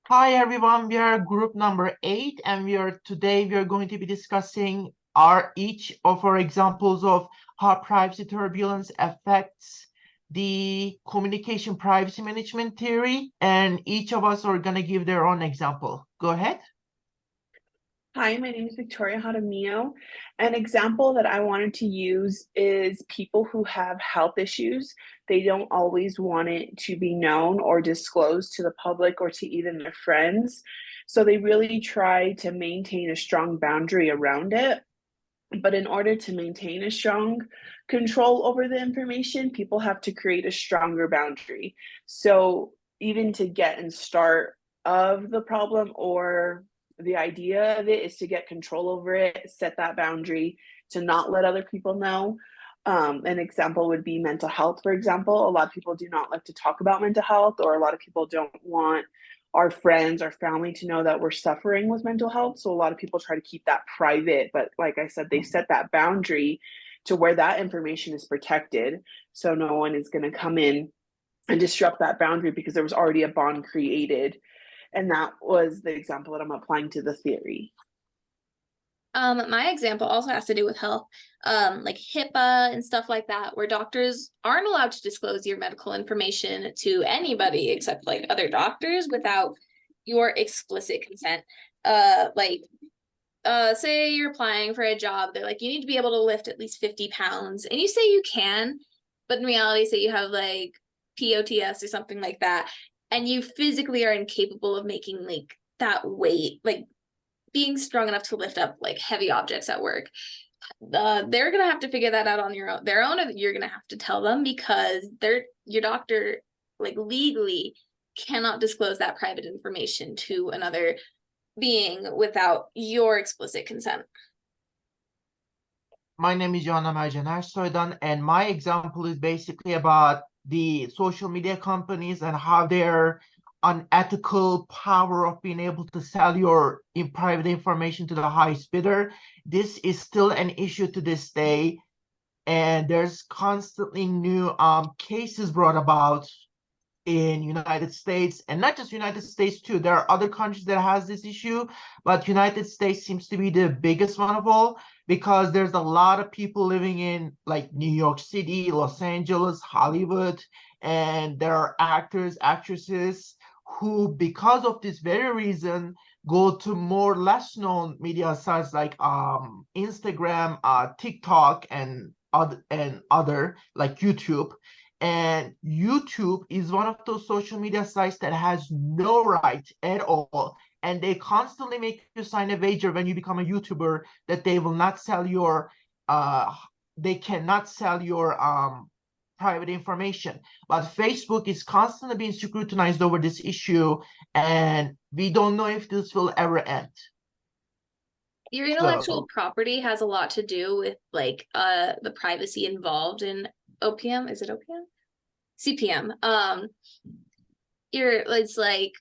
Hi everyone, we are group number 8 and we are going to be discussing each of our examples of how privacy turbulence affects the communication privacy management theory, and each of us are going to give their own example. Go ahead. Hi, my name is Victoria Jaramillo. An example that I wanted to use is people who have health issues. They don't always want it to be known or disclosed to the public or to even their friends. So they really try to maintain a strong boundary around it. But in order to maintain a strong control over the information, people have to create a stronger boundary. So even to get and start of the problem or the idea of it is to get control over it, set that boundary to not let other people know. An example would be mental health, for example. A lot of people do not like to talk about mental health, or a lot of people don't want our friends or family to know that we're suffering with mental health. So a lot of people try to keep that private. But like I said, they set that boundary to where that information is protected. So no one is going to come in and disrupt that boundary because there was already a bond created. And that was the example that I'm applying to the theory. My example also has to do with health, like HIPAA and stuff like that, where doctors aren't allowed to disclose your medical information to anybody except like other doctors without your explicit consent. Say you're applying for a job, they're like, you need to be able to lift at least 50 pounds, and you say you can, but in reality, say you have like POTS or something like that, and you physically are incapable of making like that weight, like being strong enough to lift up like heavy objects at work. They're gonna have to figure that out on their own, or you're gonna have to tell them because your doctor like legally cannot disclose that private information to another being without your explicit consent. My name is Joanna Marjanar Soydan, and my example is basically about the social media companies and how their unethical power of being able to sell your private information to the highest bidder. This is still an issue to this day, and there's constantly new cases brought about in United States, and not just United States too. There are other countries that has this issue, but United States seems to be the biggest one of all because there's a lot of people living in like New York City, Los Angeles, Hollywood, and there are actors, actresses who, because of this very reason, go to more less known media sites like Instagram, TikTok, and other like YouTube. And YouTube is one of those social media sites that has no right at all. And they constantly make you sign a wager when you become a YouTuber that they will not sell your, they cannot sell your private information. But Facebook is constantly being scrutinized over this issue, and we don't know if this will ever end. Your intellectual property has a lot to do with like the privacy involved in OPM. Is it OPM? CPM. It's like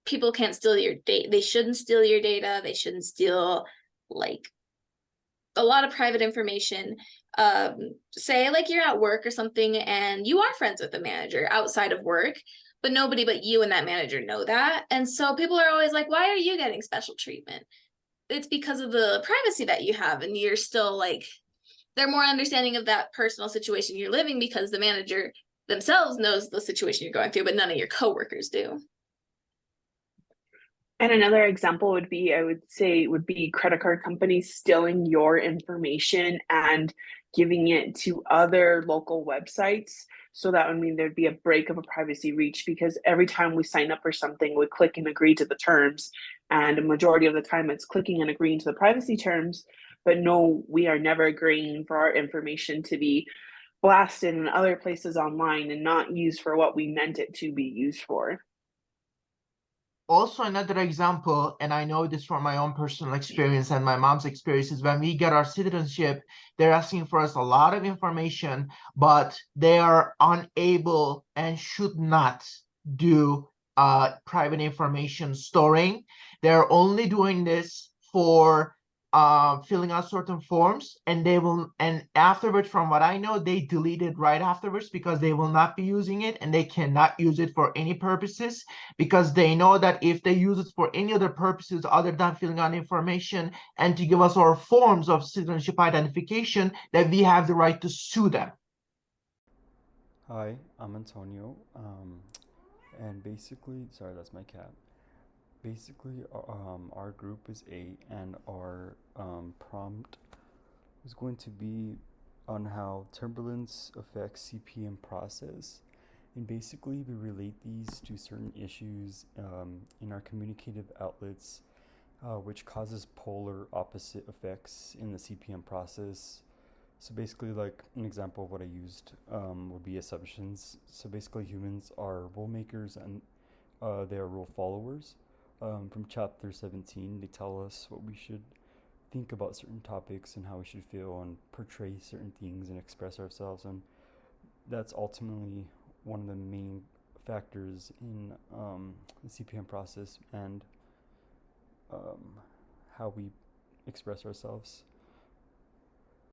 people can't steal your data. They shouldn't steal your data. They shouldn't steal like a lot of private information. Say like you're at work or something and you are friends with the manager outside of work, but nobody but you and that manager know that. And so people are always like, why are you getting special treatment? It's because of the privacy that you have, and you're still like, they're more understanding of that personal situation you're living because the manager themselves knows the situation you're going through, but none of your coworkers do. And another example would be, I would say, would be credit card companies stealing your information and giving it to other local websites. So that would mean there'd be a break of a privacy reach because every time we sign up for something, we click and agree to the terms. And a majority of the time, it's clicking and agreeing to the privacy terms. But no, we are never agreeing for our information to be blasted in other places online and not used for what we meant it to be used for. Also, another example, and I know this from my own personal experience and my mom's experience, is when we get our citizenship, they're asking for us a lot of information, but they are unable and should not do private information storing. They're only doing this for filling out certain forms, and they will, and afterwards, from what I know, they delete it right afterwards because they will not be using it and they cannot use it for any purposes, because they know that if they use it for any other purposes other than filling out information and to give us our forms of citizenship identification, that we have the right to sue them. Hi, I'm Antonio. And basically, sorry, that's my cat. Basically, our group is 8, and our prompt is going to be on how turbulence affects CPM process. And basically, we relate these to certain issues in our communicative outlets, which causes polar opposite effects in the CPM process. So basically, like an example of what I used would be assumptions. So basically, humans are rule makers and they are rule followers. From chapter 17, they tell us what we should think about certain topics and how we should feel and portray certain things and express ourselves. And that's ultimately one of the main factors in the CPM process and how we express ourselves.